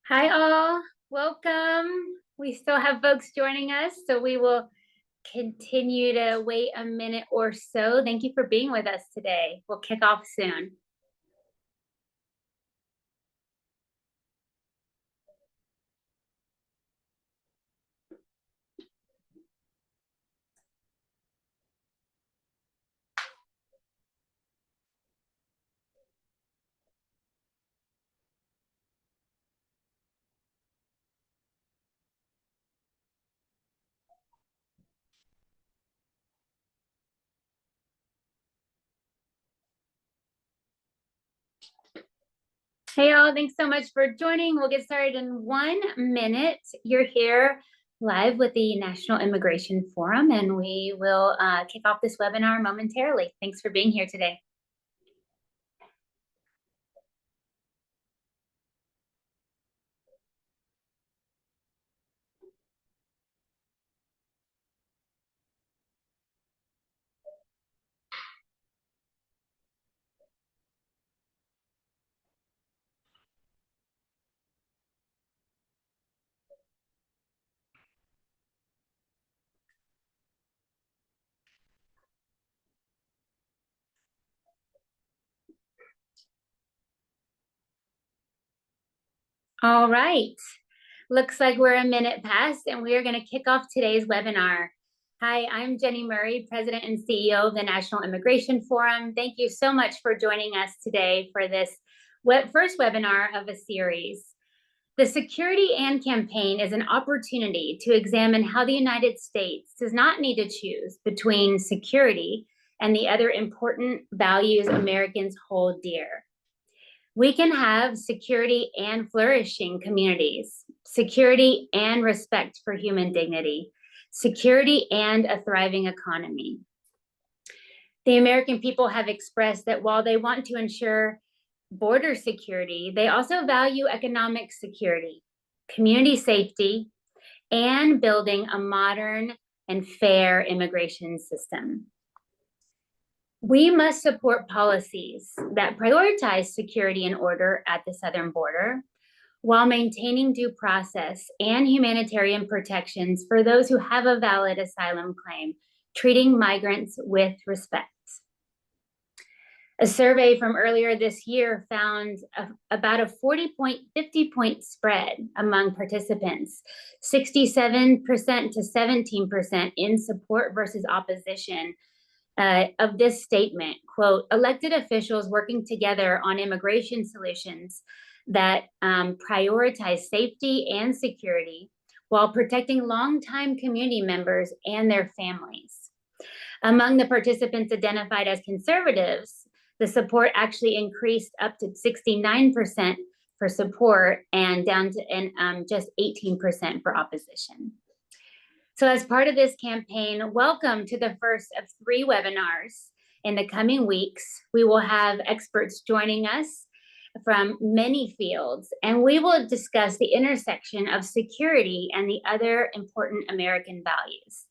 Hi all, welcome. We still have folks joining us, so we will continue to wait a minute or so. Thank you for being with us today. We'll kick off soon. Hey all, thanks so much for joining. We'll get started in 1 minute. You're here live with the National Immigration Forum, and we will kick off this webinar momentarily. Thanks for being here today. All right. Looks like we're a minute past, and we are going to kick off today's webinar. Hi, I'm Jenny Murray, President and CEO of the National Immigration Forum. Thank you so much for joining us today for this first webinar of a series. The Security and Campaign is an opportunity to examine how the United States does not need to choose between security and the other important values Americans hold dear. We can have security and flourishing communities, security and respect for human dignity, security and a thriving economy. The American people have expressed that while they want to ensure border security, they also value economic security, community safety, and building a modern and fair immigration system. We must support policies that prioritize security and order at the southern border while maintaining due process and humanitarian protections for those who have a valid asylum claim, treating migrants with respect. A survey from earlier this year found about a 50-point spread among participants, 67% to 17% in support versus opposition of this statement, quote, elected officials working together on immigration solutions that prioritize safety and security while protecting longtime community members and their families. Among the participants identified as conservatives, the support actually increased up to 69% for support and down to just 18% for opposition. So as part of this campaign, welcome to the first of 3 webinars. In the coming weeks, we will have experts joining us from many fields, and we will discuss the intersection of security and the other important American values.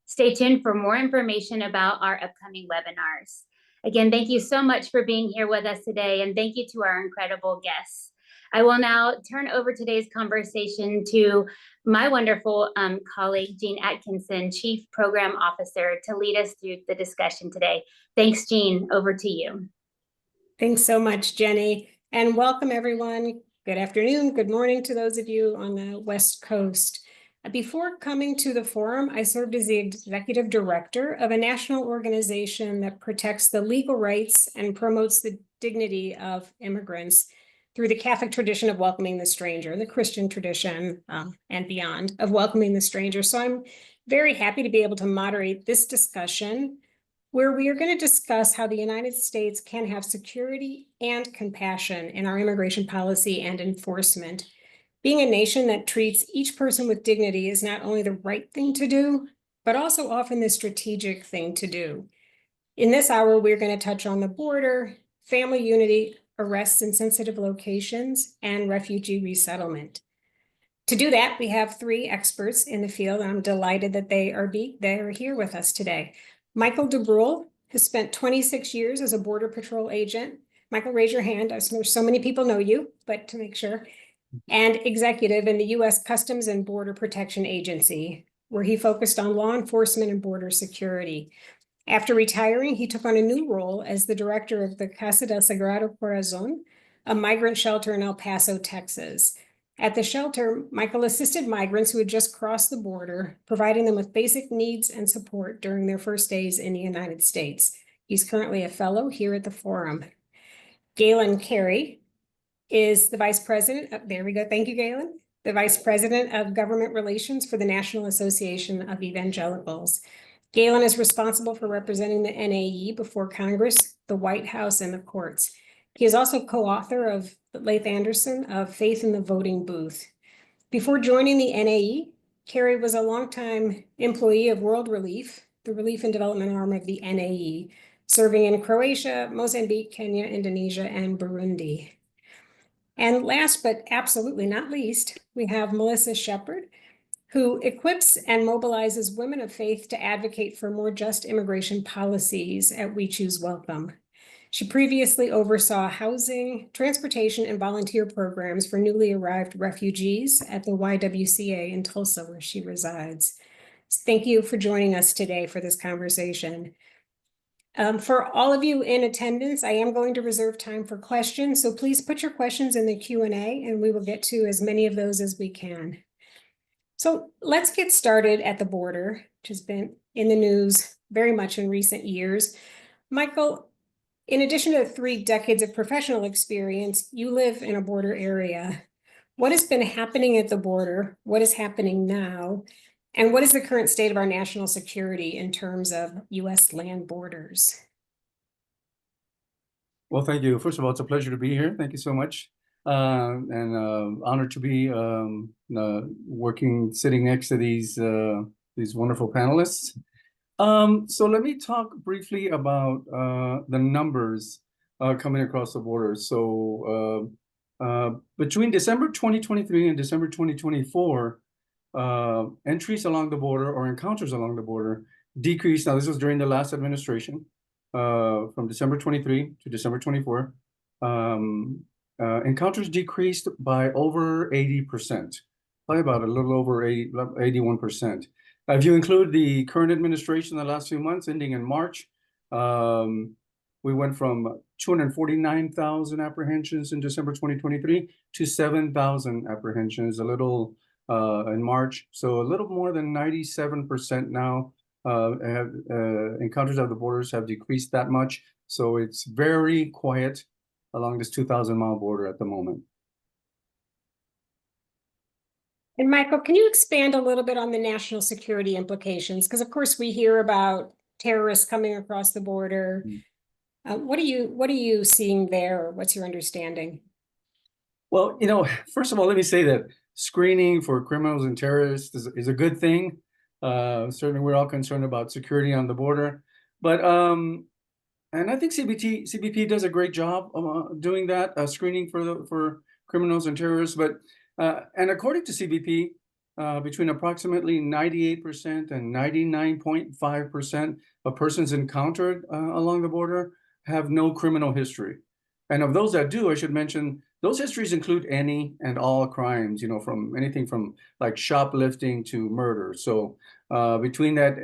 Stay tuned for more information about our upcoming webinars. Again, thank you so much for being here with us today, and thank you to our incredible guests. I will now turn over today's conversation to my wonderful colleague, Jeanne Atkinson, Chief Program Officer, to lead us through the discussion today. Thanks, Jeanne. Over to you. Thanks so much, Jenny, and welcome everyone. Good afternoon, good morning to those of you on the West Coast. Before coming to the forum, I served as the executive director of a national organization that protects the legal rights and promotes the dignity of immigrants through the Catholic tradition of welcoming the stranger, the Christian tradition and beyond of welcoming the stranger. So I'm very happy to be able to moderate this discussion where we are going to discuss how the United States can have security and compassion in our immigration policy and enforcement. Being a nation that treats each person with dignity is not only the right thing to do, but also often the strategic thing to do. In this hour, we're going to touch on the border, family unity, arrests in sensitive locations, and refugee resettlement. To do that, we have 3 experts in the field, and I'm delighted that they are here with us today. Michael DeBruhl has spent 26 years as a Border Patrol agent. Michael, raise your hand. I know so many people know you, but to make sure. and executive in the U.S. Customs and Border Protection Agency, where he focused on law enforcement and border security. After retiring, he took on a new role as the director of the Casa del Sagrado Corazon, a migrant shelter in El Paso, Texas. At the shelter, Michael assisted migrants who had just crossed the border, providing them with basic needs and support during their first days in the United States. He's currently a fellow here at the forum. Galen Carey is the vice president of, there we go, thank you, Galen, the vice president of government relations for the National Association of Evangelicals. Galen is responsible for representing the NAE before Congress, the White House, and the courts. He is also co-author of Laith Anderson of Faith in the Voting Booth. Before joining the NAE, Carey was a longtime employee of World Relief, the relief and development arm of the NAE, serving in Croatia, Mozambique, Kenya, Indonesia, and Burundi. And last but absolutely not least, we have Melissa Shephard, who equips and mobilizes women of faith to advocate for more just immigration policies at We Choose Welcome. She previously oversaw housing, transportation, and volunteer programs for newly arrived refugees at the YWCA in Tulsa, where she resides. Thank you for joining us today for this conversation. For all of you in attendance, I am going to reserve time for questions, so please put your questions in the Q&A and we will get to as many of those as we can. So let's get started at the border, which has been in the news very much in recent years. Michael, in addition to 3 decades of professional experience, you live in a border area. What has been happening at the border? What is happening now? And what is the current state of our national security in terms of U.S. land borders? Well, thank you. First of all, it's a pleasure to be here. Thank you so much. And honored to be sitting next to these wonderful panelists. So let me talk briefly about the numbers coming across the border. So between December 2023 and December 2024, entries along the border or encounters along the border decreased. Now, this was during the last administration, from December 23 to December 24. Encounters decreased by over 80%, by about a little over 81%. If you include the current administration in the last few months, ending in March, we went from 249,000 apprehensions in December 2023 to 7,000 apprehensions, a little in March. So a little more than 97% now have encounters at the borders have decreased that much. So it's very quiet along this 2,000-mile border at the moment. And Michael, can you expand a little bit on the national security implications? Because of course we hear about terrorists coming across the border. What are you seeing there? What's your understanding? Well, first of all, let me say that screening for criminals and terrorists is a good thing. Certainly, we're all concerned about security on the border, but and I think CBP does a great job doing that, screening for criminals and terrorists. But and according to CBP, between approximately 98% and 99.5% of persons encountered along the border have no criminal history. And of those that do, I should mention, those histories include any and all crimes, from anything from like shoplifting to murder. So between that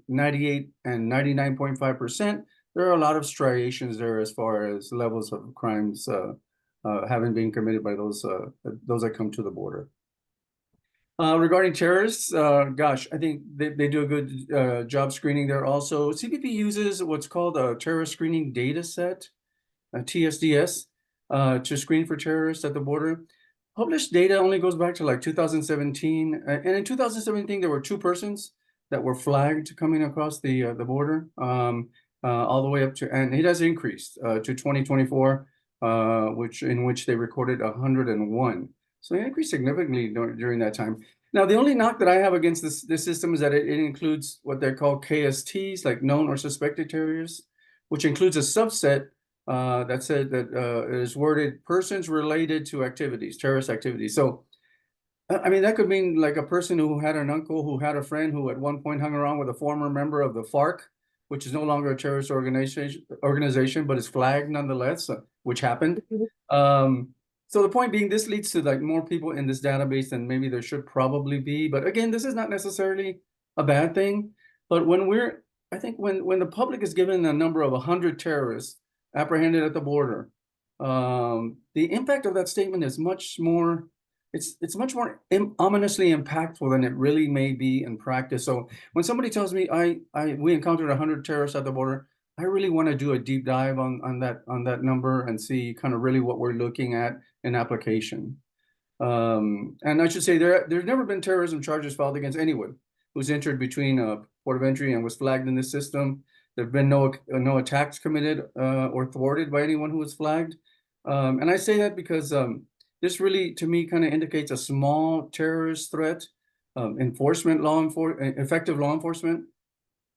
98 and 99.5%, there are a lot of striations there as far as levels of crimes having been committed by those that come to the border. Regarding terrorists, gosh, I think they do a good job screening there also. CBP uses what's called a terrorist screening data set, TSDS, to screen for terrorists at the border. Published data only goes back to like 2017. And in 2017, there were 2 persons that were flagged coming across the border, all the way up to, and it has increased to 2024, in which they recorded 101. So it increased significantly during that time. Now, the only knock that I have against this system is that it includes what they call KSTs, like known or suspected terrorists, which includes a subset that said that it is worded persons related to activities, terrorist activities. So, I mean, that could mean like a person who had an uncle who had a friend who at one point hung around with a former member of the FARC, which is no longer a terrorist organization, but is flagged nonetheless, which happened. So the point being, this leads to like more people in this database than maybe there should probably be. But again, this is not necessarily a bad thing. But I think when the public is given a number of 100 terrorists apprehended at the border, the impact of that statement is much more, it's much more ominously impactful than it really may be in practice. So when somebody tells me we encountered 100 terrorists at the border, I really want to do a deep dive on that number and see kind of really what we're looking at in application. And I should say there's never been terrorism charges filed against anyone who's entered between port of entry and was flagged in this system. There have been no attacks committed or thwarted by anyone who was flagged. And I say that because this really, to me, kind of indicates a small terrorist threat, effective law enforcement,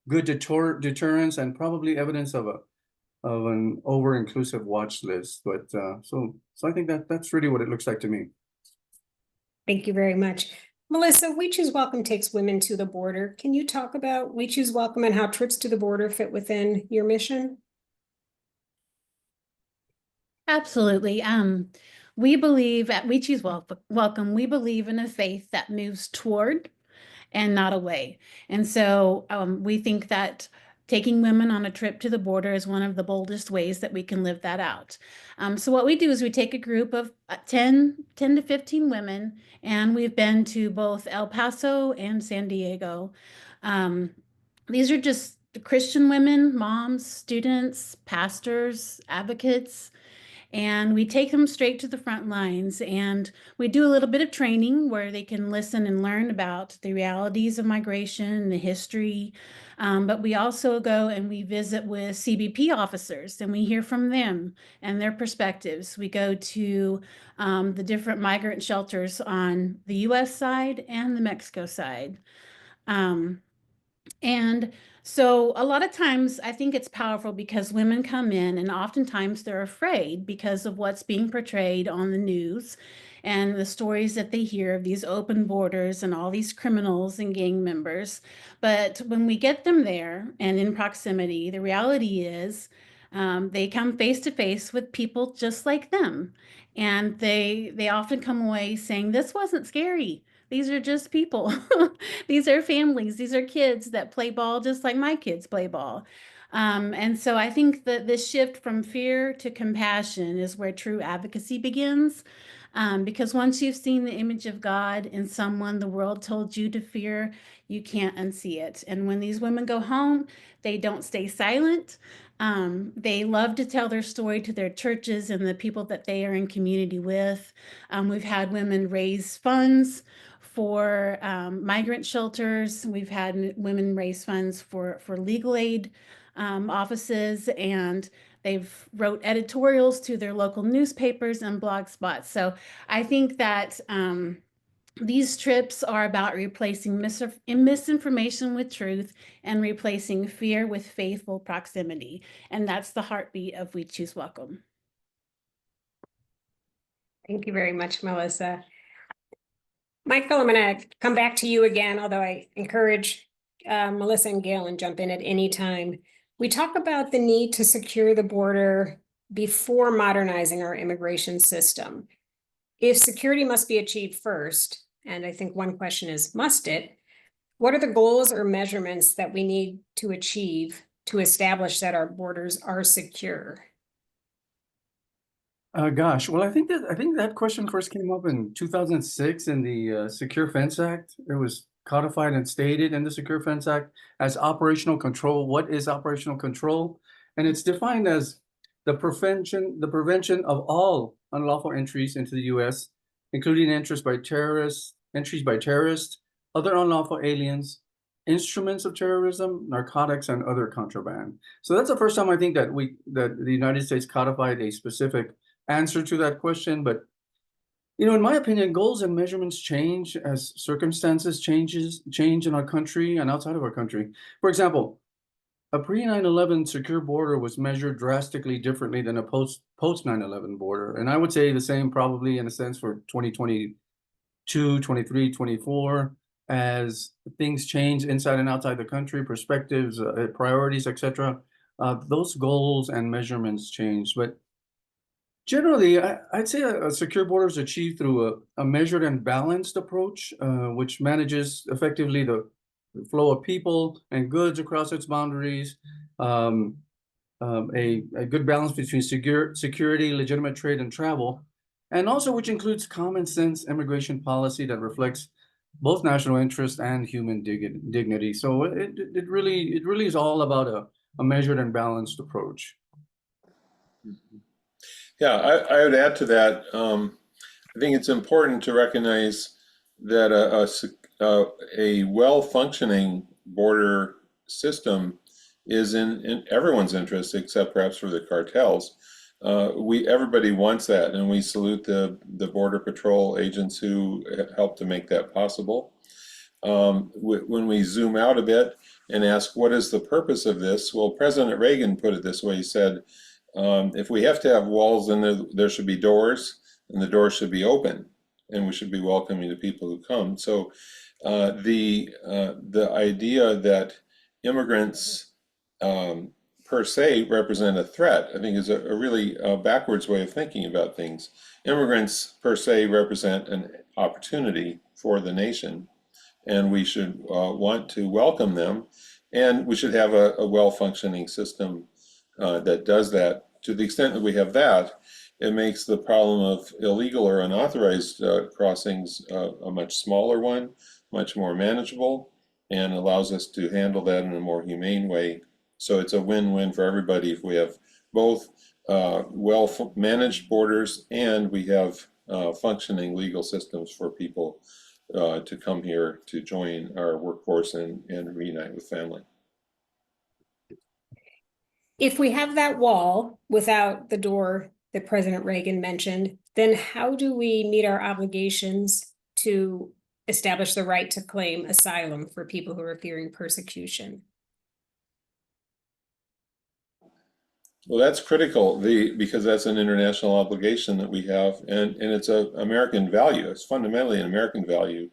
good deterrence, and probably evidence of an over-inclusive watch list. But so I think that's really what it looks like to me. Thank you very much. Melissa, We Choose Welcome takes women to the border. Can you talk about We Choose Welcome and how trips to the border fit within your mission? Absolutely. We believe at We Choose Welcome, we believe in a faith that moves toward and not away. And so we think that taking women on a trip to the border is one of the boldest ways that we can live that out. So what we do is we take a group of 10 to 15 women, and we've been to both El Paso and San Diego. These are just Christian women, moms, students, pastors, advocates, and we take them straight to the front lines, and we do a little bit of training where they can listen and learn about the realities of migration, the history. But we also go and we visit with CBP officers, and we hear from them and their perspectives. We go to the different migrant shelters on the US side and the Mexico side. And so a lot of times I think it's powerful because women come in and oftentimes they're afraid because of what's being portrayed on the news and the stories that they hear of these open borders and all these criminals and gang members. But when we get them there and in proximity, the reality is they come face to face with people just like them. And they often come away saying, this wasn't scary. These are just people. These are families. These are kids that play ball just like my kids play ball. And so I think that this shift from fear to compassion is where true advocacy begins. Because once you've seen the image of God in someone the world told you to fear, you can't unsee it. And when these women go home, they don't stay silent. They love to tell their story to their churches and the people that they are in community with. We've had women raise funds for migrant shelters. We've had women raise funds for legal aid offices, and they've wrote editorials to their local newspapers and blog spots. So I think that these trips are about replacing misinformation with truth and replacing fear with faithful proximity. And that's the heartbeat of We Choose Welcome. Thank you very much, Melissa. Michael, I'm going to come back to you again, although I encourage Melissa and Galen jump in at any time. We talk about the need to secure the border before modernizing our immigration system. If security must be achieved first, and I think one question is, must it? What are the goals or measurements that we need to achieve to establish that our borders are secure? Gosh, well, I think that question first came up in 2006 in the Secure Fence Act. It was codified and stated in the Secure Fence Act as operational control. What is operational control? And it's defined as the prevention of all unlawful entries into the U.S., including entries by terrorists, other unlawful aliens, instruments of terrorism, narcotics, and other contraband. So that's the first time I think that the United States codified a specific answer to that question. But in my opinion, goals and measurements change as circumstances change in our country and outside of our country. For example, a pre-9/11 secure border was measured drastically differently than a post-9/11 border. And I would say the same probably in a sense for 2022, 23, 24, as things change inside and outside the country, perspectives, priorities, etc. Those goals and measurements change. But Generally, I'd say a secure border is achieved through a measured and balanced approach, which manages effectively the flow of people and goods across its boundaries. A good balance between security, legitimate trade, and travel, and also which includes common sense immigration policy that reflects both national interest and human dignity. So it really is all about a measured and balanced approach. Yeah, I would add to that. I think it's important to recognize that a well-functioning border system is in everyone's interest, except perhaps for the cartels. Everybody wants that, and we salute the Border Patrol agents who help to make that possible. When we zoom out a bit and ask, what is the purpose of this? Well, President Reagan put it this way. He said, if we have to have walls, then there should be doors, and the doors should be open, and we should be welcoming to people who come. So the idea that immigrants per se represent a threat, I think, is a really backwards way of thinking about things. Immigrants per se represent an opportunity for the nation, and we should want to welcome them, and we should have a well-functioning system that does that. To the extent that we have that, it makes the problem of illegal or unauthorized crossings a much smaller one, much more manageable, and allows us to handle that in a more humane way. So it's a win-win for everybody if we have both well-managed borders and we have functioning legal systems for people to come here to join our workforce and reunite with family. If we have that wall without the door that President Reagan mentioned, then how do we meet our obligations to establish the right to claim asylum for people who are fearing persecution? Well, that's critical because that's an international obligation that we have, and it's an American value. It's fundamentally an American value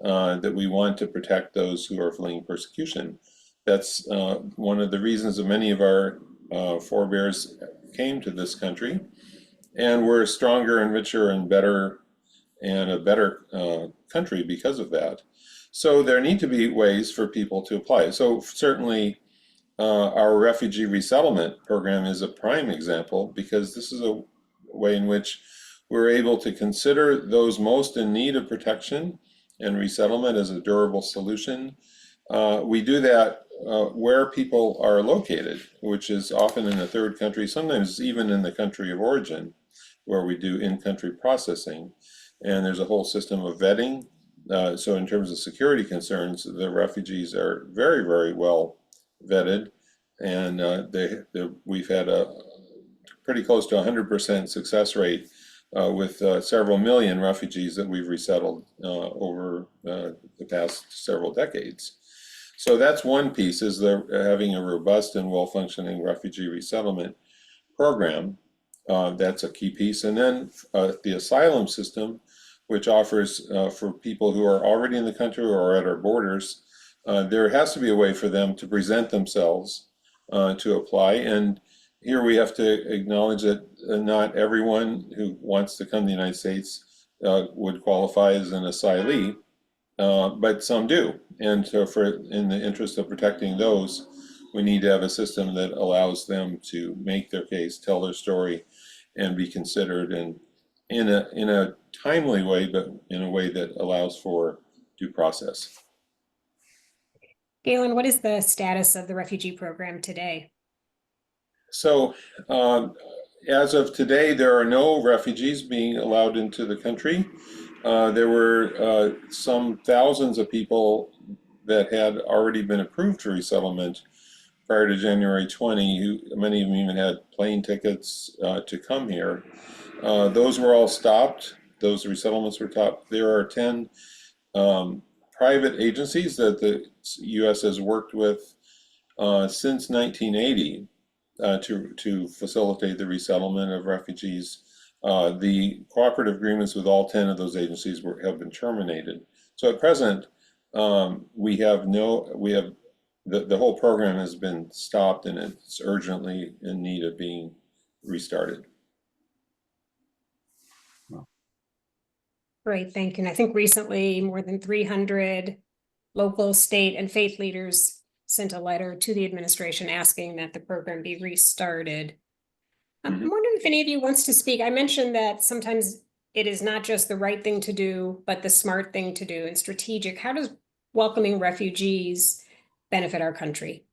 that we want to protect those who are fleeing persecution. That's one of the reasons that many of our forebears came to this country, and we're stronger and richer and better and a better country because of that. So there need to be ways for people to apply. So certainly our refugee resettlement program is a prime example, because this is a way in which we're able to consider those most in need of protection and resettlement as a durable solution. We do that where people are located, which is often in a third country, sometimes even in the country of origin, where we do in-country processing. And there's a whole system of vetting. So in terms of security concerns, the refugees are very, very well vetted, and we've had a pretty close to 100% success rate with several million refugees that we've resettled over the past several decades. So that's one piece, is having a robust and well-functioning refugee resettlement program. That's a key piece. And then the asylum system, which offers for people who are already in the country or are at our borders, there has to be a way for them to present themselves to apply. And here we have to acknowledge that not everyone who wants to come to the United States would qualify as an asylee, but some do. And so in the interest of protecting those, we need to have a system that allows them to make their case, tell their story, and be considered in a timely way, but in a way that allows for due process. Galen, what is the status of the refugee program today? So as of today, there are no refugees being allowed into the country. There were some thousands of people that had already been approved for resettlement prior to January 20, many of them even had plane tickets to come here. Those were all stopped. Those resettlements were stopped. There are 10 private agencies that the U.S. has worked with since 1980 to facilitate the resettlement of refugees. The cooperative agreements with all 10 of those agencies have been terminated. So at present, the whole program has been stopped, and it's urgently in need of being restarted. Great, thank you. And I think recently more than 300 local, state, and faith leaders sent a letter to the administration asking that the program be restarted. I'm wondering if any of you wants to speak. I mentioned that sometimes it is not just the right thing to do, but the smart thing to do and strategic. How does welcoming refugees benefit our country?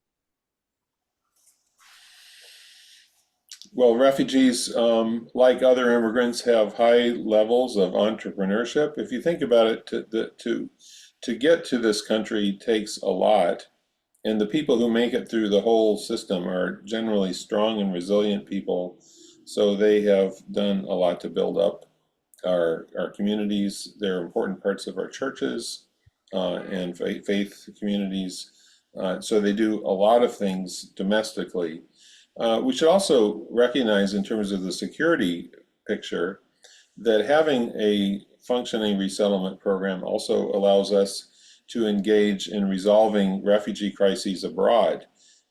Well, refugees, like other immigrants, have high levels of entrepreneurship. If you think about it, to get to this country takes a lot. And the people who make it through the whole system are generally strong and resilient people. So they have done a lot to build up our communities. They're important parts of our churches and faith communities. So they do a lot of things domestically. We should also recognize, in terms of the security picture, that having a functioning resettlement program also allows us to engage in resolving refugee crises abroad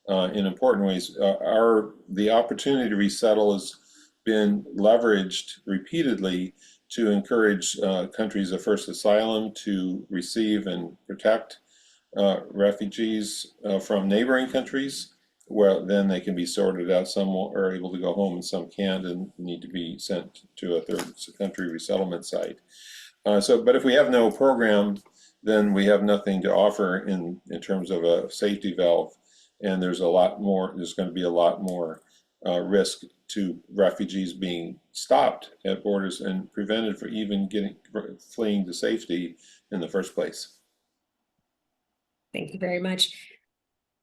in important ways. The opportunity to resettle has been leveraged repeatedly to encourage countries of first asylum to receive and protect refugees from neighboring countries, where then they can be sorted out. Some are able to go home and some can't and need to be sent to a third country resettlement site. But if we have no program, then we have nothing to offer in terms of a safety valve. And there's going to be a lot more risk to refugees being stopped at borders and prevented from even fleeing to safety in the first place. Thank you very much.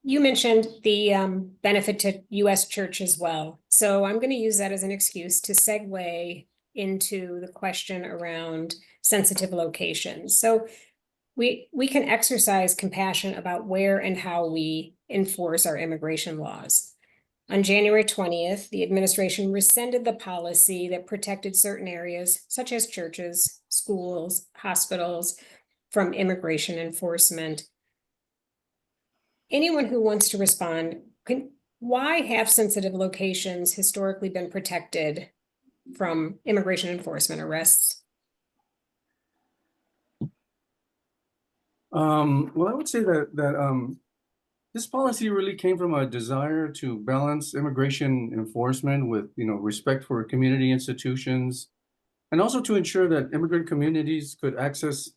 You mentioned the benefit to U.S. church as well. So I'm going to use that as an excuse to segue into the question around sensitive locations. So we can exercise compassion about where and how we enforce our immigration laws. On January 20th, the administration rescinded the policy that protected certain areas, such as churches, schools, hospitals, from immigration enforcement. Anyone who wants to respond, why have sensitive locations historically been protected from immigration enforcement arrests? Well, I would say that this policy really came from a desire to balance immigration enforcement with, respect for community institutions, and also to ensure that immigrant communities could access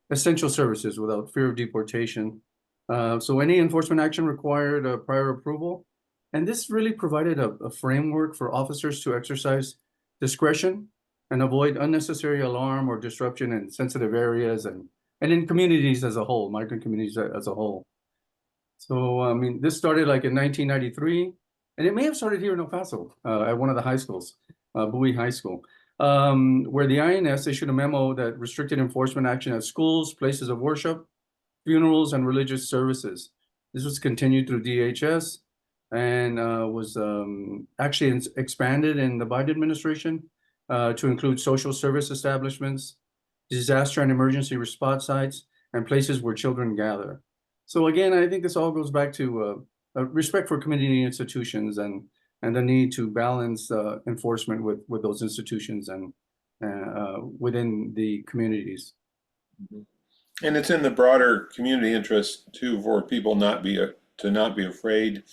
essential services without fear of deportation. So any enforcement action required a prior approval, and this really provided a framework for officers to exercise discretion and avoid unnecessary alarm or disruption in sensitive areas and in communities as a whole, migrant communities as a whole. So, I mean, this started like in 1993, and it may have started here in El Paso at one of the high schools, Bowie High School, where the INS issued a memo that restricted enforcement action at schools, places of worship, funerals, and religious services. This was continued through DHS and was actually expanded in the Biden administration to include social service establishments, disaster and emergency response sites, and places where children gather. So again, I think this all goes back to respect for community institutions and the need to balance enforcement with those institutions and within the communities. And it's in the broader community interest too for people to not be afraid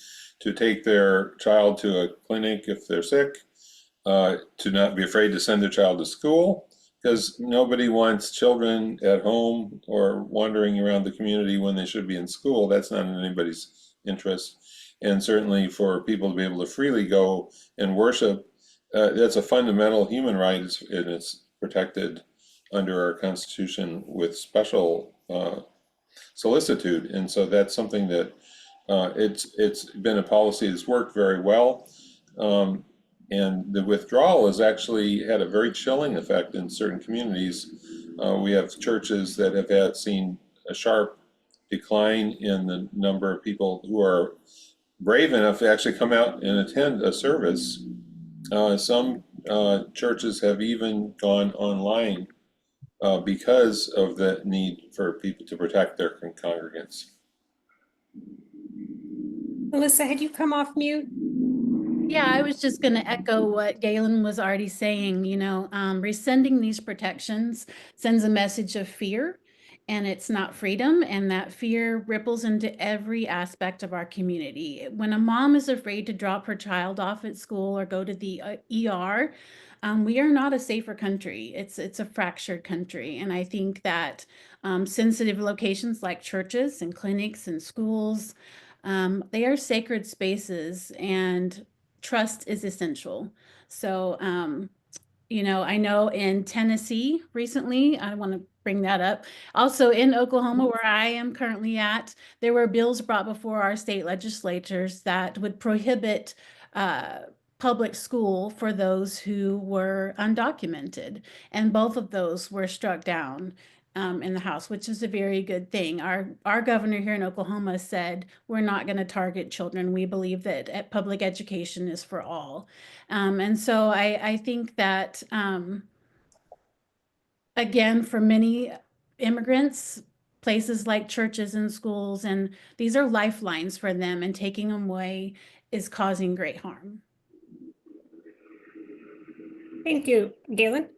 to take their child to a clinic if they're sick, to not be afraid to send their child to school, because nobody wants children at home or wandering around the community when they should be in school. That's not in anybody's interest. And certainly for people to be able to freely go and worship, that's a fundamental human right, and it's protected under our Constitution with special solicitude. And so that's something that it's been a policy that's worked very well. And the withdrawal has actually had a very chilling effect in certain communities. We have churches that have seen a sharp decline in the number of people who are brave enough to actually come out and attend a service. Some churches have even gone online because of the need for people to protect their congregants. Melissa, had you come off mute? Yeah, I was just going to echo what Galen was already saying. Rescinding these protections sends a message of fear, and it's not freedom. And that fear ripples into every aspect of our community. When a mom is afraid to drop her child off at school or go to the ER, we are not a safer country. It's a fractured country. And I think that sensitive locations like churches and clinics and schools, they are sacred spaces, and trust is essential. So, I know in Tennessee recently, I want to bring that up. Also in Oklahoma, where I am currently at, there were bills brought before our state legislatures that would prohibit public school for those who were undocumented. And both of those were struck down in the House, which is a very good thing. Our governor here in Oklahoma said, we're not going to target children. We believe that public education is for all. And so I think that, again, for many immigrants, places like churches and schools, and these are lifelines for them, and taking them away is causing great harm. Thank you, Galen.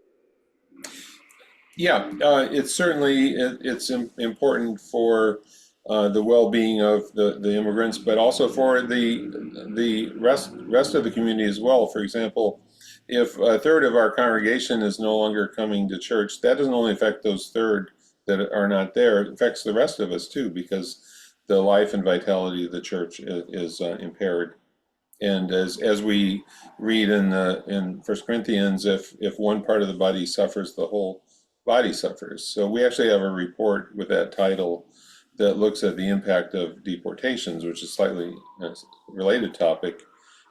Yeah, it's certainly it's important for the well-being of the immigrants, but also for the rest of the community as well. For example, if a third of our congregation is no longer coming to church, that doesn't only affect those third that are not there, it affects the rest of us too, because the life and vitality of the church is impaired. And as we read in 1 Corinthians, if one part of the body suffers, the whole body suffers. So we actually have a report with that title that looks at the impact of deportations, which is a slightly related topic,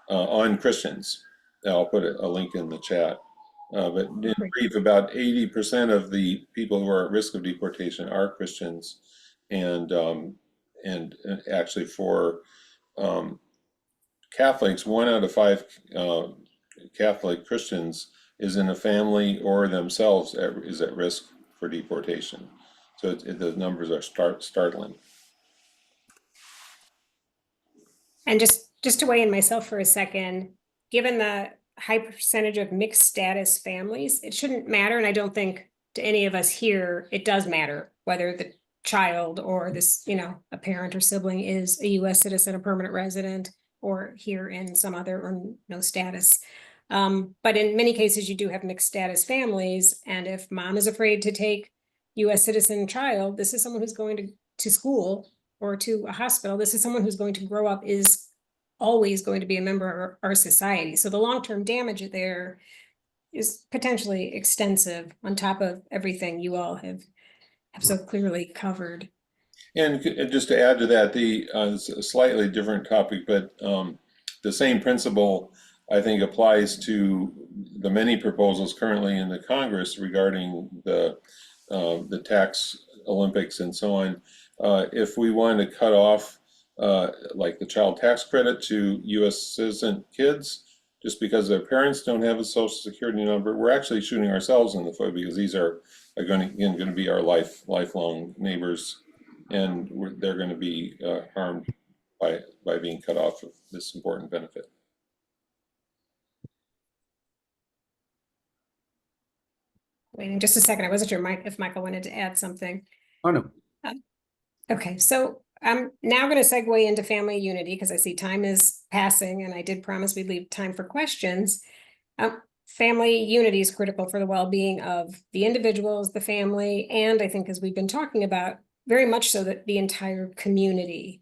on Christians. I'll put a link in the chat. But in brief, about 80% of the people who are at risk of deportation are Christians, and actually for Catholics, 1 out of 5 Catholic Christians is in a family or themselves is at risk for deportation. So the numbers are startling. And just to weigh in myself for a second, given the high percentage of mixed status families, it shouldn't matter. And I don't think to any of us here, it does matter whether the child or this, a parent or sibling is a US citizen, a permanent resident, or here in some other or no status. But in many cases, you do have mixed status families. And if mom is afraid to take US citizen child, this is someone who's going to school or to a hospital. This is someone who's going to grow up, is always going to be a member of our society. So the long-term damage there is potentially extensive on top of everything you all have so clearly covered. And just to add to that, it's a slightly different topic, but the same principle, I think, applies to the many proposals currently in the Congress regarding the tax Olympics and so on. If we want to cut off like the child tax credit to US citizen kids, just because their parents don't have a social security number, we're actually shooting ourselves in the foot, because these are going to be our lifelong neighbors, and they're going to be harmed by being cut off of this important benefit. Waiting just a second. I wasn't sure if Michael wanted to add something. Oh, no. Okay, so I'm now going to segue into family unity, because I see time is passing and I did promise we'd leave time for questions. Family unity is critical for the well-being of the individuals, the family, and I think, as we've been talking about, very much so that the entire community.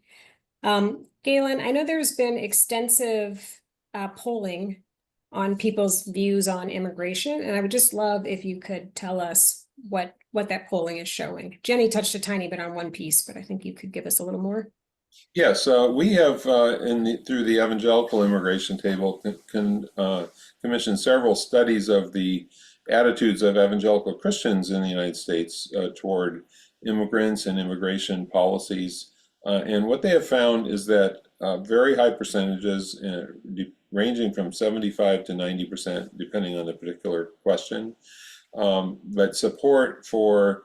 Galen, I know there's been extensive polling on people's views on immigration, and I would just love if you could tell us what that polling is showing. Jenny touched a tiny bit on one piece, but I think you could give us a little more. Yes, we have through the Evangelical Immigration Table commissioned several studies of the attitudes of evangelical Christians in the United States toward immigrants and immigration policies. And what they have found is that very high percentages, ranging from 75 to 90%, depending on the particular question, but support for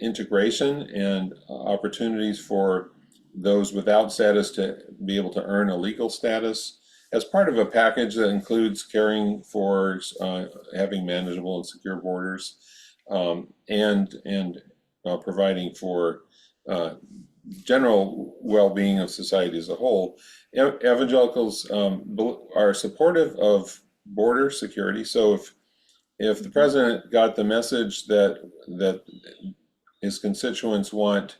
integration and opportunities for those without status to be able to earn a legal status, as part of a package that includes caring for having manageable and secure borders, and providing for general well-being of society as a whole. Evangelicals are supportive of border security. So if the president got the message that his constituents want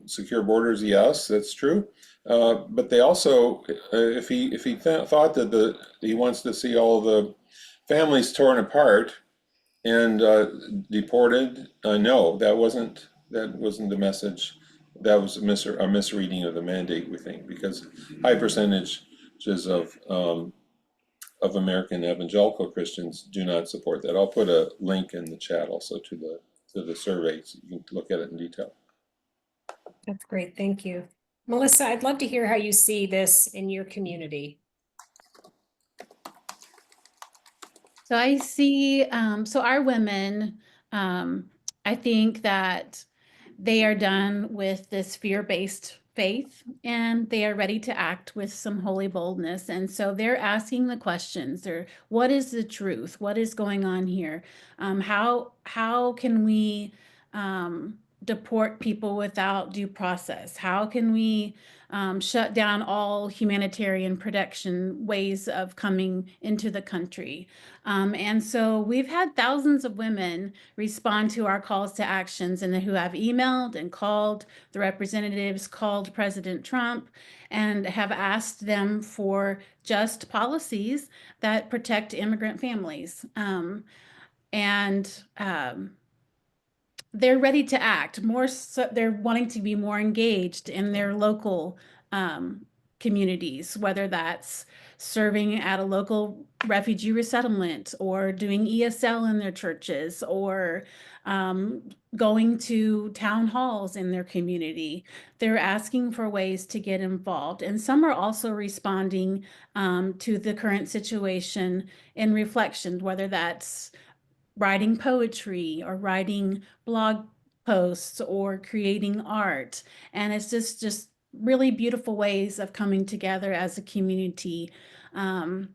secure borders, yes, that's true. But they also, if he thought that he wants to see all the families torn apart and deported, no, that wasn't the message. That was a misreading of the mandate, we think, because high percentages of American evangelical Christians do not support that. I'll put a link in the chat also to the survey so you can look at it in detail. That's great. Thank you. Melissa, I'd love to hear how you see this in your community. So I see, so our women, I think that they are done with this fear-based faith and they are ready to act with some holy boldness. And so they're asking the questions. What is the truth? What is going on here? How can we deport people without due process? How can we shut down all humanitarian protection ways of coming into the country? And so we've had thousands of women respond to our calls to actions and who have emailed and called the representatives, called President Trump, and have asked them for just policies that protect immigrant families. They're ready to act more. So they're wanting to be more engaged in their local communities, whether that's serving at a local refugee resettlement or doing ESL in their churches or going to town halls in their community. They're asking for ways to get involved. And some are also responding to the current situation in reflection, whether that's writing poetry or writing blog posts or creating art. And it's just really beautiful ways of coming together as a community. And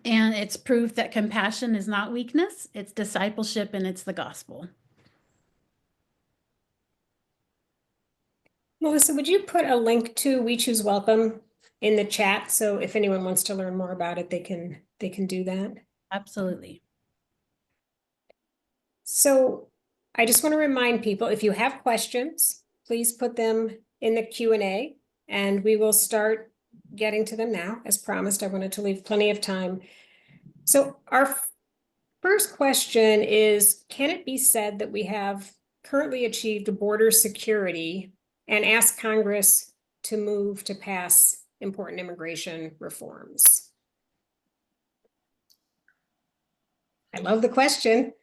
it's proof that compassion is not weakness, it's discipleship, and it's the gospel. Melissa, would you put a link to We Choose Welcome in the chat? So if anyone wants to learn more about it, they can do that. Absolutely. So I just want to remind people, if you have questions, please put them in the Q&A and we will start getting to them now. As promised, I wanted to leave plenty of time. So our first question is, can it be said that we have currently achieved border security and ask Congress to move to pass important immigration reforms? I love the question.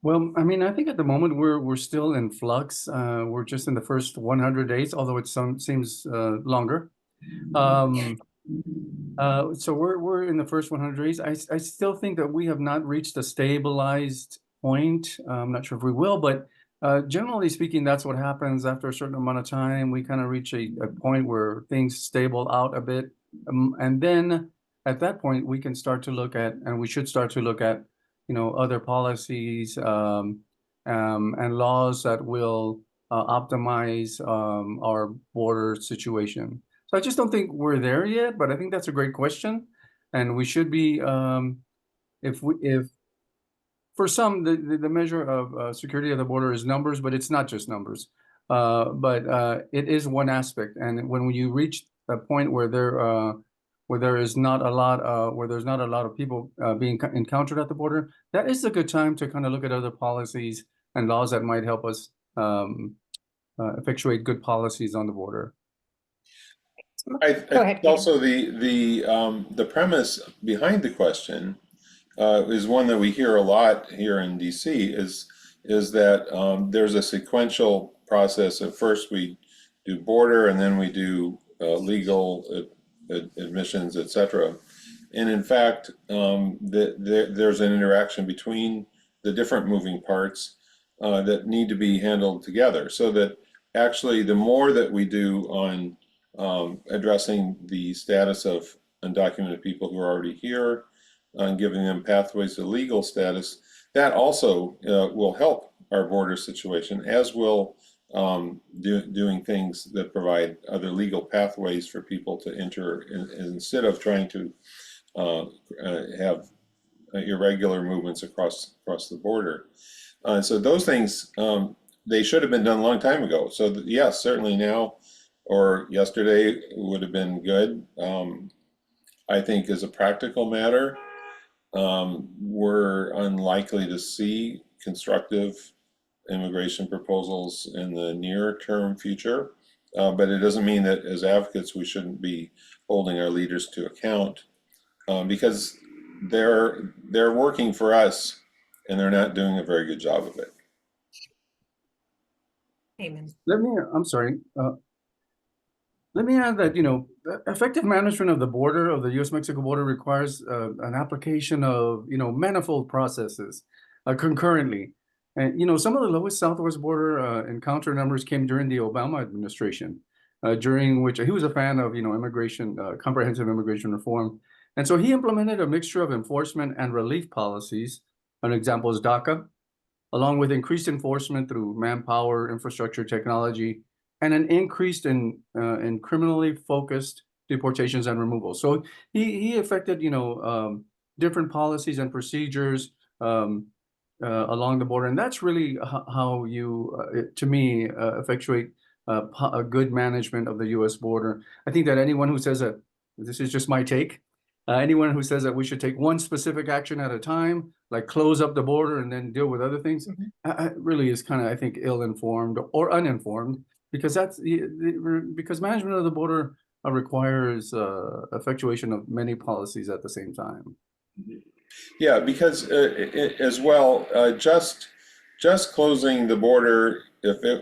Well, I mean, I think at the moment we're still in flux. We're just in the first 100 days, although it seems longer. So we're in the first 100 days. I still think that we have not reached a stabilized point. I'm not sure if we will, but generally speaking, that's what happens after a certain amount of time. We kind of reach a point where things stable out a bit, and then at that point we can start to look at, and we should start to look at, other policies and laws that will optimize our border situation. So I just don't think we're there yet, but I think that's a great question, and we should be. If for some the measure of security of the border is numbers, but it's not just numbers. But it is one aspect, and when you reach a point where there's not a lot of people being encountered at the border, that is a good time to kind of look at other policies and laws that might help us effectuate good policies on the border. I think also the premise behind the question is one that we hear a lot here in DC is that there's a sequential process. At first we do border and then we do legal admissions, etc. And in fact, there's an interaction between the different moving parts. that need to be handled together, so that actually the more that we do on addressing the status of undocumented people who are already here, and giving them pathways to legal status, that also will help our border situation, as will doing things that provide other legal pathways for people to enter instead of trying to have irregular movements across the border. So those things, they should have been done a long time ago. So yes, certainly now or yesterday would have been good. I think as a practical matter, we're unlikely to see constructive immigration proposals in the near-term future, but it doesn't mean that as advocates we shouldn't be holding our leaders to account, because they're working for us and they're not doing a very good job of it. Amen. I'm sorry. Let me add that, effective management of the border, of the U.S.-Mexico border, requires an application of, manifold processes concurrently. And, some of the lowest southwest border encounter numbers came during the Obama administration, during which he was a fan of, immigration, comprehensive immigration reform. And so he implemented a mixture of enforcement and relief policies. An example is DACA, along with increased enforcement through manpower, infrastructure, technology, and an increase in criminally focused deportations and removals. So he affected, different policies and procedures along the border, and that's really how you, to me, effectuate a good management of the U.S. border. I think that anyone who says that, this is just my take, anyone who says that we should take one specific action at a time, like close up the border and then deal with other things, really is kind of, I think, ill-informed or uninformed, because because management of the border requires effectuation of many policies at the same time. Yeah, because as well, just closing the border,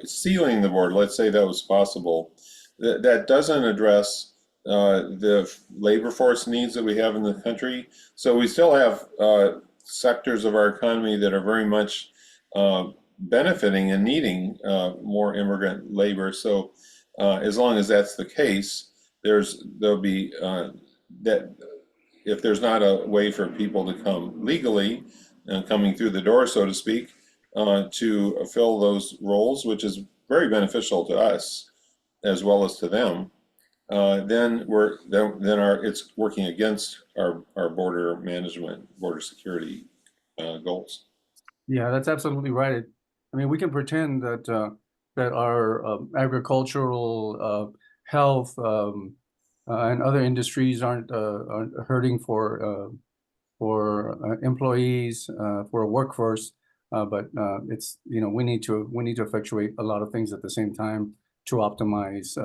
sealing the border, let's say that was possible, that doesn't address the labor force needs that we have in the country. So we still have sectors of our economy that are very much benefiting and needing more immigrant labor. So as long as that's the case, there'll be that if there's not a way for people to come legally and coming through the door, so to speak, to fill those roles, which is very beneficial to us as well as to them, then it's working against our border management, border security goals. Yeah, that's absolutely right. I mean, we can pretend that our agricultural, health, and other industries aren't hurting for employees, for a workforce, but it's we need to effectuate a lot of things at the same time to optimize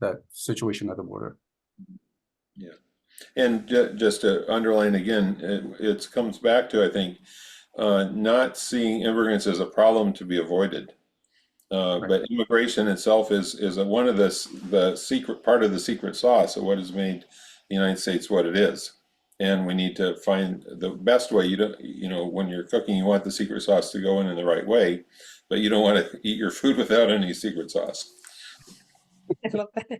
that situation at the border. Yeah, and just to underline again, it comes back to, I think, not seeing immigrants as a problem to be avoided. Right. But immigration itself is one of the secret part of the secret sauce of what has made the United States what it is, and we need to find the best way. When you're cooking, you want the secret sauce to go in the right way, but you don't want to eat your food without any secret sauce. I love that.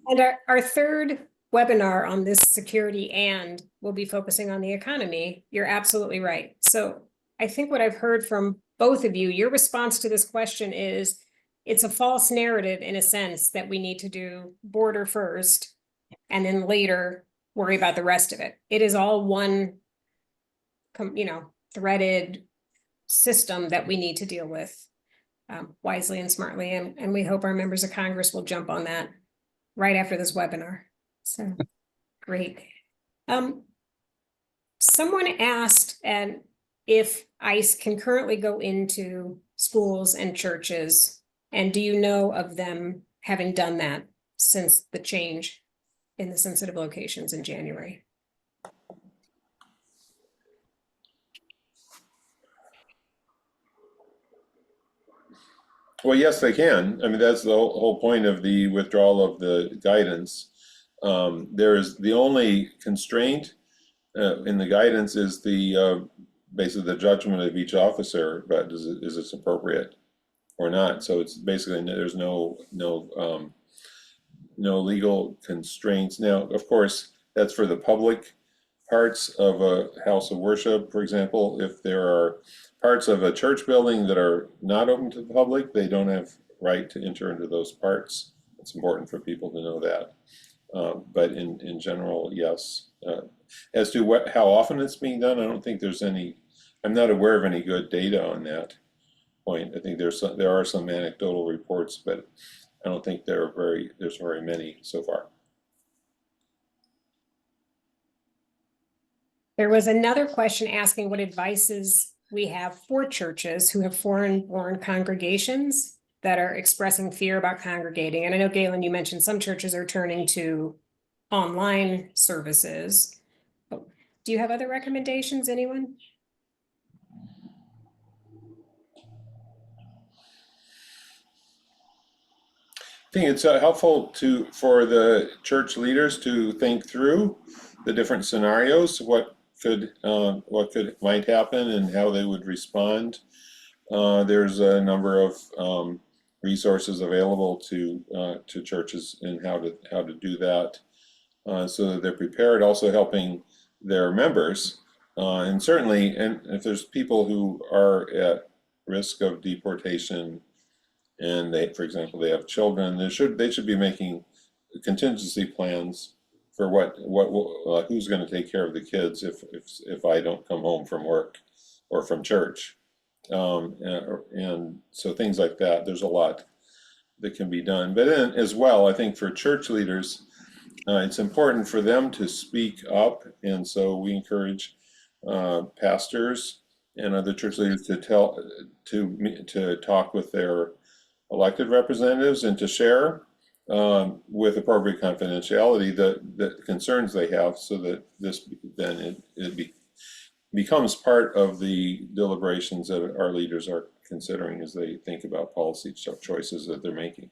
And our third webinar on this security and will be focusing on the economy. You're absolutely right. So I think what I've heard from both of you, your response to this question is it's a false narrative in a sense that we need to do border first and then later worry about the rest of it. It is all one, threaded system that we need to deal with wisely and smartly. And we hope our members of Congress will jump on that right after this webinar. So great. Someone asked if ICE can currently go into schools and churches, and do you know of them having done that since the change in the sensitive locations in January? Well, yes, they can. I mean, that's the whole point of the withdrawal of the guidance. There is the only constraint in the guidance is the basically the judgment of each officer, but is it appropriate or not? So it's basically, there's no legal constraints. Now, of course, that's for the public parts of a house of worship. For example, if there are parts of a church building that are not open to the public, they don't have right to enter into those parts. It's important for people to know that. But in general, yes. As to how often it's being done, I don't think there's any, I'm not aware of any good data on that point. I think there are some anecdotal reports, but I don't think there's very many so far. There was another question asking what advices we have for churches who have foreign-born congregations that are expressing fear about congregating. And I know, Galen, you mentioned some churches are turning to online services. Do you have other recommendations, anyone? I think it's helpful for the church leaders to think through the different scenarios, what might happen and how they would respond. There's a number of resources available to churches and how to do that, so that they're prepared. Also helping their members, and certainly, and if there's people who are at risk of deportation, and for example, they have children, they should be making contingency plans for who's going to take care of the kids if I don't come home from work or from church, and so things like that. There's a lot that can be done, but then as well, I think for church leaders, it's important for them to speak up, and so we encourage pastors and other church leaders to talk with their elected representatives and to share with appropriate confidentiality the concerns they have, so that it becomes part of the deliberations that our leaders are considering as they think about policy choices that they're making.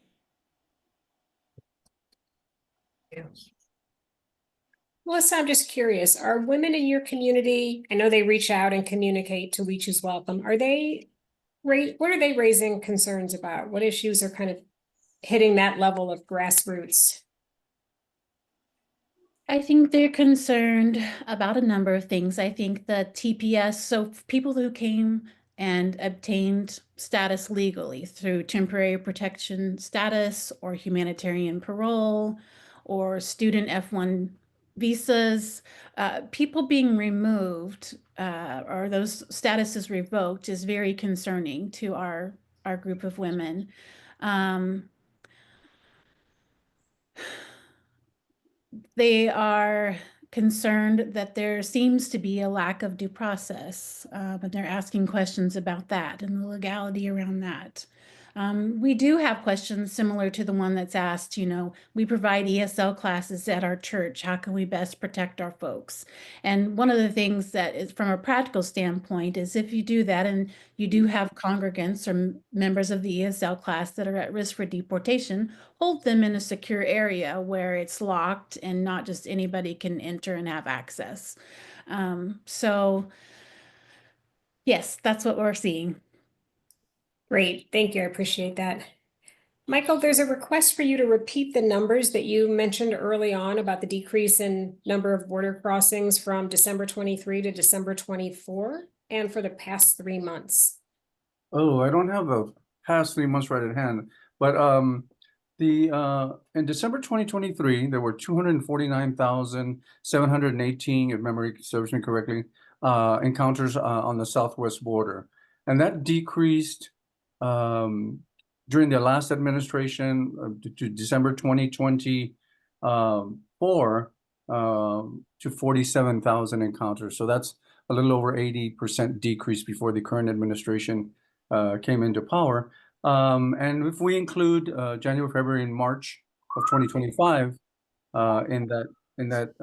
Melissa, I'm just curious, are women in your community, I know they reach out and communicate to Each is Welcome, what are they raising concerns about? What issues are kind of hitting that level of grassroots? I think they're concerned about a number of things. I think the TPS, so people who came and obtained status legally through temporary protection status or humanitarian parole or student F1 visas, people being removed or those statuses revoked is very concerning to our group of women. They are concerned that there seems to be a lack of due process, but they're asking questions about that and the legality around that. We do have questions similar to the one that's asked, we provide ESL classes at our church. How can we best protect our folks? And one of the things that is from a practical standpoint is if you do that and you do have congregants or members of the ESL class that are at risk for deportation, hold them in a secure area where it's locked and not just anybody can enter and have access. So yes, that's what we're seeing. Great, thank you, I appreciate that. Michael, there's a request for you to repeat the numbers that you mentioned early on about the decrease in number of border crossings from December 23 to December 24 and for the past 3 months. Oh, I don't have the past 3 months right at hand, but in December 2023, there were 249,718, if memory serves me correctly, encounters on the southwest border, and that decreased during the last administration to December 2024 to 47,000 encounters. So that's a little over 80% decrease before the current administration came into power. And if we include January, February, and March of 2025 in that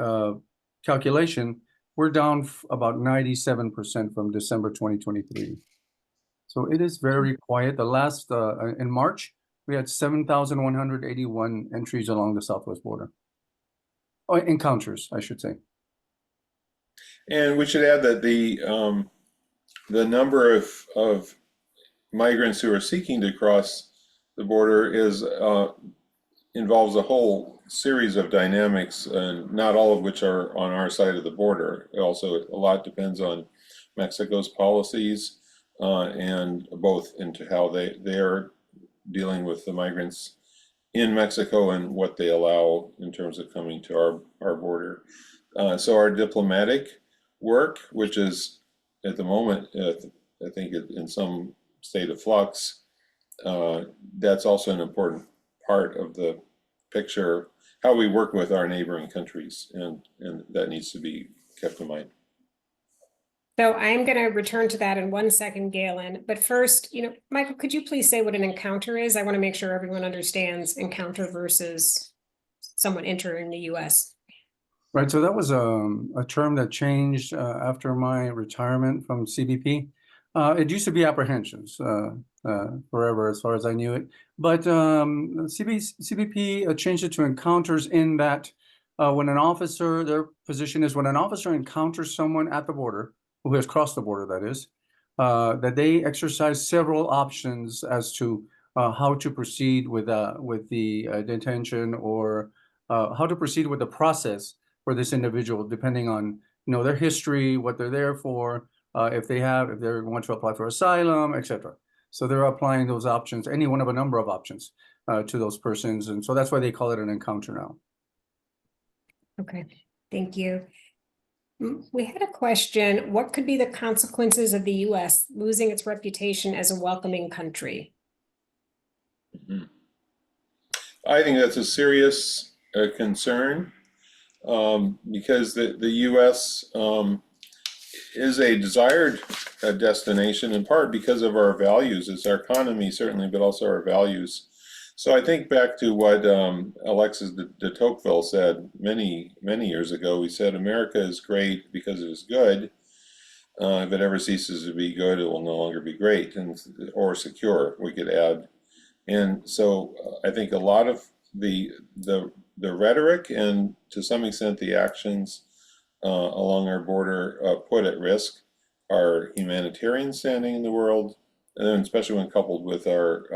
calculation, we're down about 97% from December 2023. So it is very quiet. The last in March, we had 7,181 entries along the southwest border. Encounters, I should say. And we should add that the the number of migrants who are seeking to cross the border involves a whole series of dynamics, and not all of which are on our side of the border. Also, a lot depends on Mexico's policies, and both into how they are dealing with the migrants in Mexico and what they allow in terms of coming to our border. So our diplomatic work, which is at the moment, I think in some state of flux, that's also an important part of the picture, how we work with our neighboring countries, and that needs to be kept in mind. So I'm going to return to that in 1 second, Galen. But first, Michael, could you please say what an encounter is? I want to make sure everyone understands encounter versus someone entering the U.S. Right, so that was a term that changed after my retirement from CBP. It used to be apprehensions forever, as far as I knew it. But CBP changed it to encounters, in that when an officer, their position is when an officer encounters someone at the border, who has crossed the border, that is, that they exercise several options as to how to proceed with the detention, or how to proceed with the process for this individual, depending on their history, what they're there for, if they want to apply for asylum, etc. So they're applying those options, any one of a number of options, to those persons, and so that's why they call it an encounter now. Okay, thank you. We had a question: what could be the consequences of the U.S. losing its reputation as a welcoming country? I think that's a serious concern, because the U.S. Is a desired destination, in part because of our values. It's our economy, certainly, but also our values. So I think back to what Alexis de Tocqueville said many years ago. He said, America is great because it is good. If it ever ceases to be good, it will no longer be great, or secure, we could add. And so I think a lot of the rhetoric, and to some extent the actions along our border put at risk our humanitarian standing in the world, and then especially when coupled with our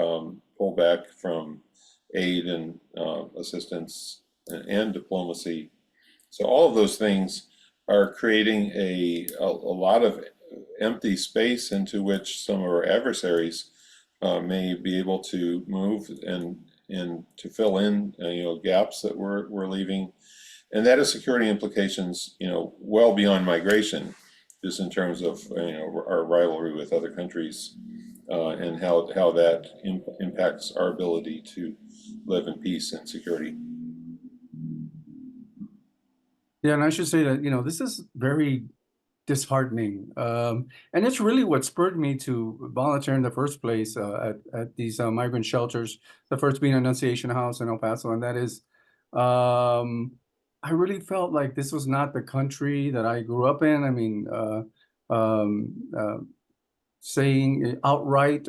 pullback from aid and assistance and diplomacy. So all of those things are creating a lot of empty space into which some of our adversaries may be able to move and to fill in gaps that we're leaving. And that has security implications, well beyond migration, just in terms of our rivalry with other countries, and how that impacts our ability to live in peace and security. Yeah, and I should say that this is very disheartening, and it's really what spurred me to volunteer in the first place at these migrant shelters. The first being Annunciation House in El Paso, and that is. I really felt like this was not the country that I grew up in. I mean, saying outright,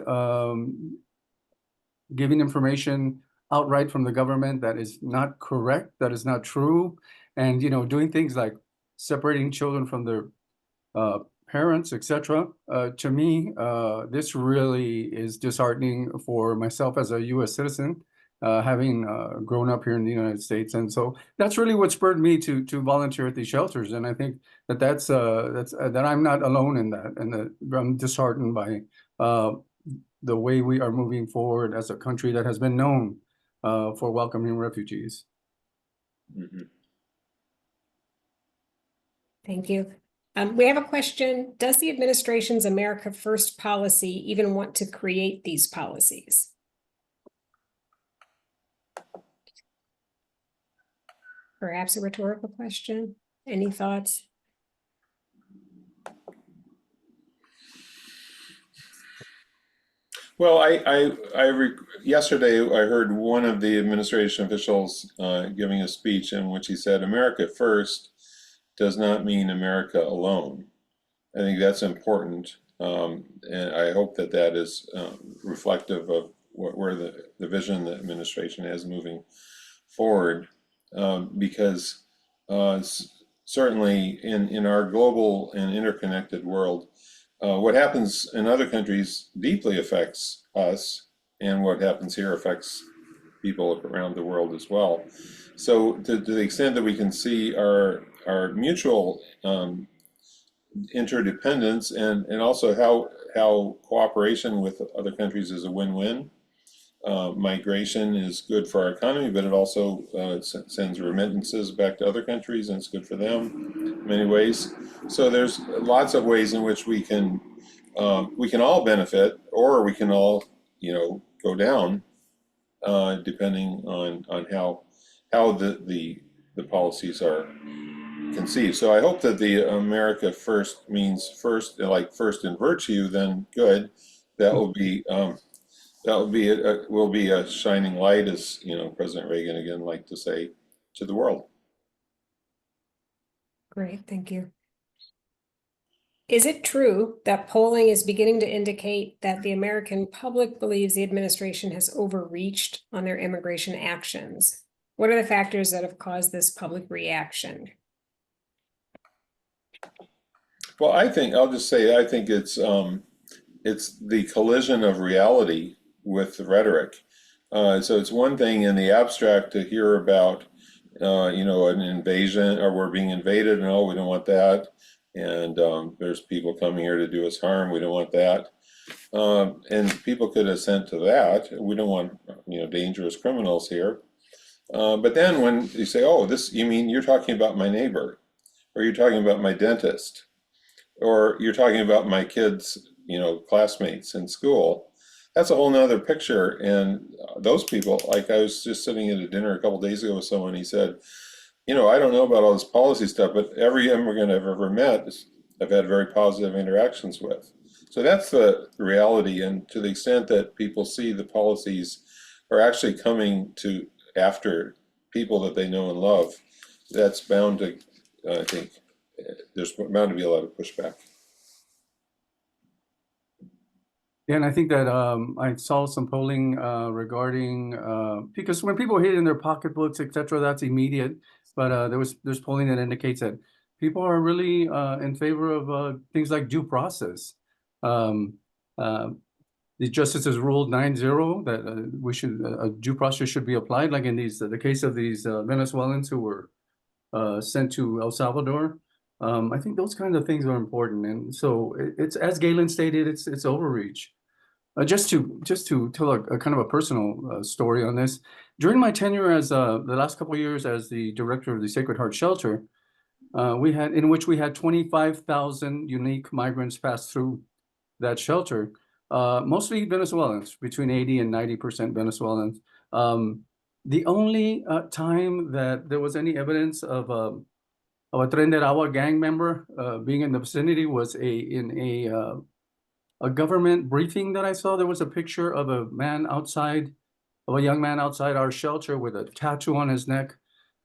giving information outright from the government that is not correct, that is not true, and doing things like separating children from their parents, etc. To me, this really is disheartening for myself as a U.S. citizen. Having grown up here in the United States, and so that's really what spurred me to volunteer at these shelters. And I think that's that I'm not alone in that, and that I'm disheartened by the way we are moving forward as a country that has been known for welcoming refugees. Mm-hmm. Thank you. We have a question: does the administration's America First policy even want to create these policies? Perhaps a rhetorical question. Any thoughts? Well, yesterday I heard one of the administration officials giving a speech in which he said, America first does not mean America alone. I think that's important, and I hope that is reflective of where the vision the administration has moving forward, because certainly in our global and interconnected world, what happens in other countries deeply affects us, and what happens here affects people around the world as well. So to the extent that we can see our mutual interdependence and also how cooperation with other countries is a win-win. Migration is good for our economy, but it also sends remittances back to other countries, and it's good for them in many ways. So there's lots of ways in which we can all benefit, or we can all, go down, depending on how the policies are conceived. So I hope that the America First means first, like first in virtue, then good. That will be will be a shining light, as President Reagan again liked to say, to the world. Great, thank you. Is it true that polling is beginning to indicate that the American public believes the administration has overreached on their immigration actions? What are the factors that have caused this public reaction? Well, I'll just say, I think it's the collision of reality with the rhetoric. So it's one thing in the abstract to hear about, an invasion, or we're being invaded, and we don't want that. And there's people coming here to do us harm. We don't want that. And people could assent to that. We don't want, dangerous criminals here. But then when you say, you mean you're talking about my neighbor, or you're talking about my dentist, or you're talking about my kids, classmates in school, that's a whole nother picture. And those people, like I was just sitting at a dinner a couple of days ago with someone, he said, I don't know about all this policy stuff, but every immigrant I've ever met, I've had very positive interactions with. So that's the reality. And to the extent that people see the policies are actually coming to after people that they know and love, that's bound to, I think, there's bound to be a lot of pushback. Yeah, and I think that I saw some polling regarding because when people hit in their pocketbooks, etc., that's immediate. But there's polling that indicates that people are really in favor of things like due process. The justices ruled 9-0 that we should due process should be applied, like in the case of these Venezuelans who were sent to El Salvador. I think those kinds of things are important, and so it's, as Galen stated, it's overreach. Just to tell a kind of a personal story on this, during my tenure as the last couple of years as the director of the Sacred Heart Shelter, we had 25,000 unique migrants pass through that shelter, mostly Venezuelans, between 80 and 90% Venezuelans. The only time that there was any evidence of a Tren de Agua gang member being in the vicinity was in a government briefing that I saw. There was a picture of a young man outside our shelter with a tattoo on his neck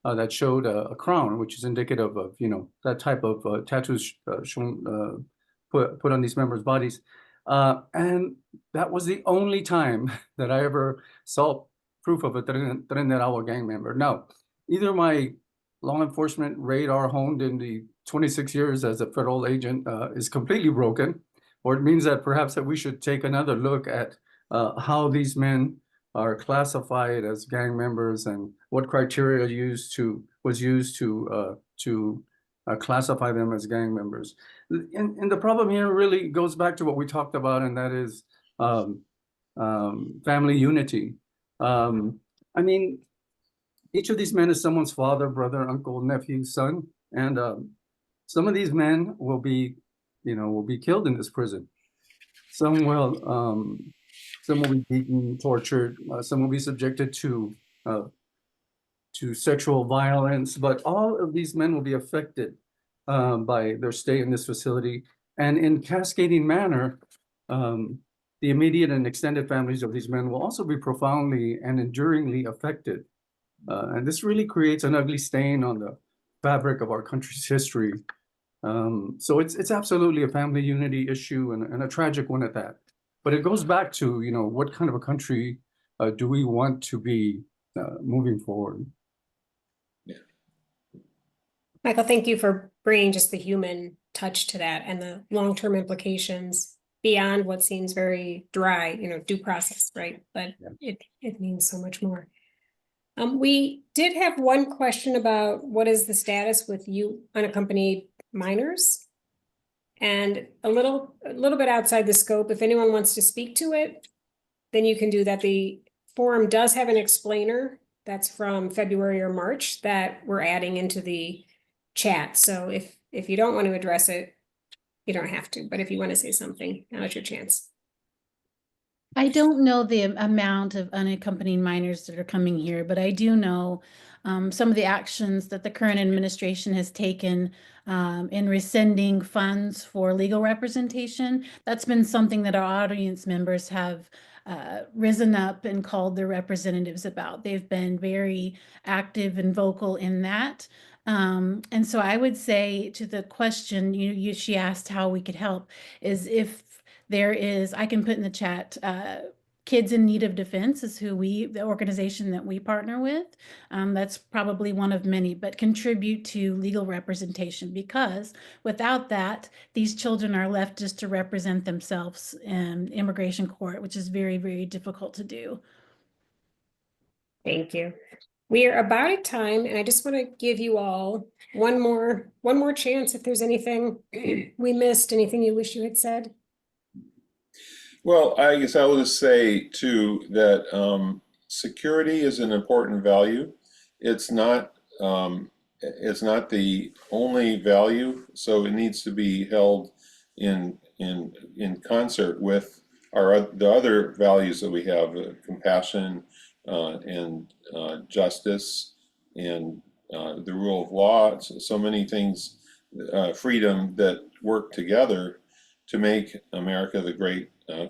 that showed a crown, which is indicative of that type of tattoos shown put on these members' bodies. And that was the only time that I ever saw proof of a Tren de Agua gang member. Now, either my law enforcement radar honed in the 26 years as a federal agent is completely broken, or it means that perhaps that we should take another look at how these men are classified as gang members and what criteria was used to classify them as gang members. And the problem here really goes back to what we talked about, and that is family unity. I mean, each of these men is someone's father, brother, uncle, nephew, son, and some of these men will be killed in this prison. Some will be beaten, tortured. Some will be subjected to sexual violence. But all of these men will be affected by their stay in this facility, and in cascading manner, the immediate and extended families of these men will also be profoundly and enduringly affected. And this really creates an ugly stain on the fabric of our country's history. So it's absolutely a family unity issue, and a tragic one at that. But it goes back to, what kind of a country do we want to be moving forward? Michael, thank you for bringing just the human touch to that and the long-term implications beyond what seems very dry, due process, right? But it means so much more. We did have one question about what is the status with unaccompanied minors? And a little bit outside the scope, if anyone wants to speak to it, then you can do that. The forum does have an explainer that's from February or March that we're adding into the chat. So if you don't want to address it, you don't have to, but if you want to say something, now's your chance. I don't know the amount of unaccompanied minors that are coming here, but I do know some of the actions that the current administration has taken in rescinding funds for legal representation. That's been something that our audience members have risen up and called their representatives about. They've been very active and vocal in that. And so I would say to the question, she asked how we could help, is if there is, I can put in the chat, Kids in Need of Defense is the organization that we partner with. That's probably one of many, but contribute to legal representation, because without that, these children are left just to represent themselves in immigration court, which is very, very difficult to do. Thank you. We are about at time, and I just want to give you all one more chance if there's anything we missed, anything you wish you had said. Well, I guess I will just say too that security is an important value. It's not the only value, so it needs to be held in concert with the other values that we have: compassion and justice and the rule of law. So many things, freedom, that work together to make America the great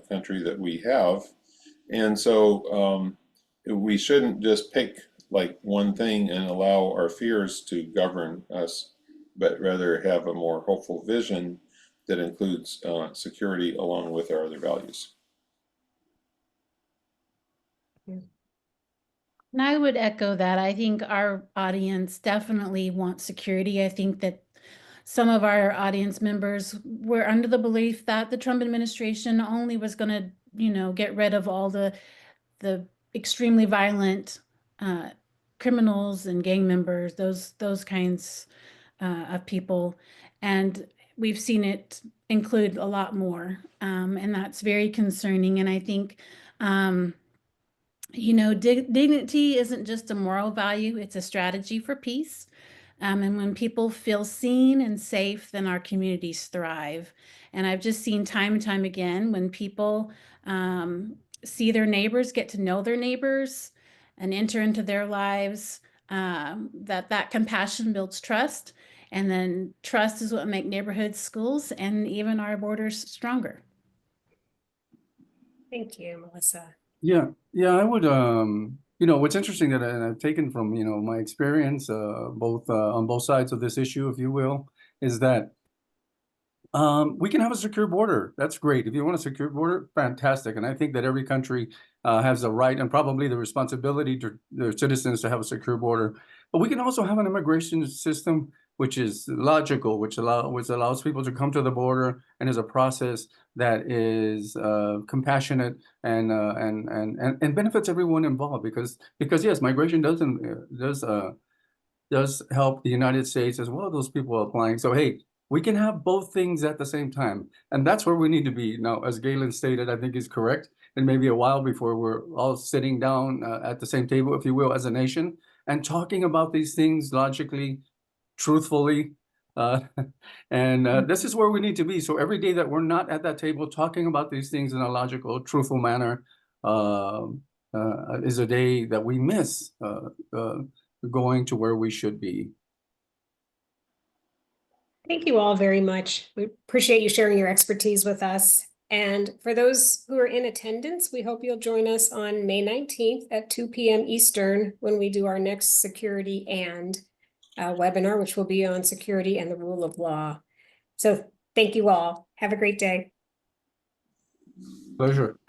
country that we have. And so we shouldn't just pick like one thing and allow our fears to govern us, but rather have a more hopeful vision that includes security along with our other values. And I would echo that. I think our audience definitely wants security. I think that some of our audience members were under the belief that the Trump administration only was going to, get rid of all the extremely violent criminals and gang members, those kinds of people. And we've seen it include a lot more. And that's very concerning. And I think, dignity isn't just a moral value, it's a strategy for peace. And when people feel seen and safe, then our communities thrive. And I've just seen time and time again, when people see their neighbors, get to know their neighbors and enter into their lives, that compassion builds trust. And then trust is what makes neighborhoods, schools, and even our borders stronger. Thank you, Melissa. Yeah, I would, what's interesting that I've taken from, my experience, both on both sides of this issue, if you will, is that we can have a secure border. That's great. If you want a secure border, fantastic. And I think that every country has the right and probably the responsibility to their citizens to have a secure border. But we can also have an immigration system which is logical, which allows people to come to the border, and is a process that is compassionate and benefits everyone involved, because yes, migration does help the United States as well as those people applying. So hey, we can have both things at the same time, and that's where we need to be now. As Galen stated, I think is correct. And maybe a while before we're all sitting down at the same table, if you will, as a nation, and talking about these things logically, truthfully, and this is where we need to be. So every day that we're not at that table talking about these things in a logical, truthful manner is a day that we miss going to where we should be. Thank you all very much. We appreciate you sharing your expertise with us. And for those who are in attendance, we hope you'll join us on May 19th at 2 p.m. Eastern when we do our next Security and webinar, which will be on security and the rule of law. So thank you all. Have a great day. Pleasure.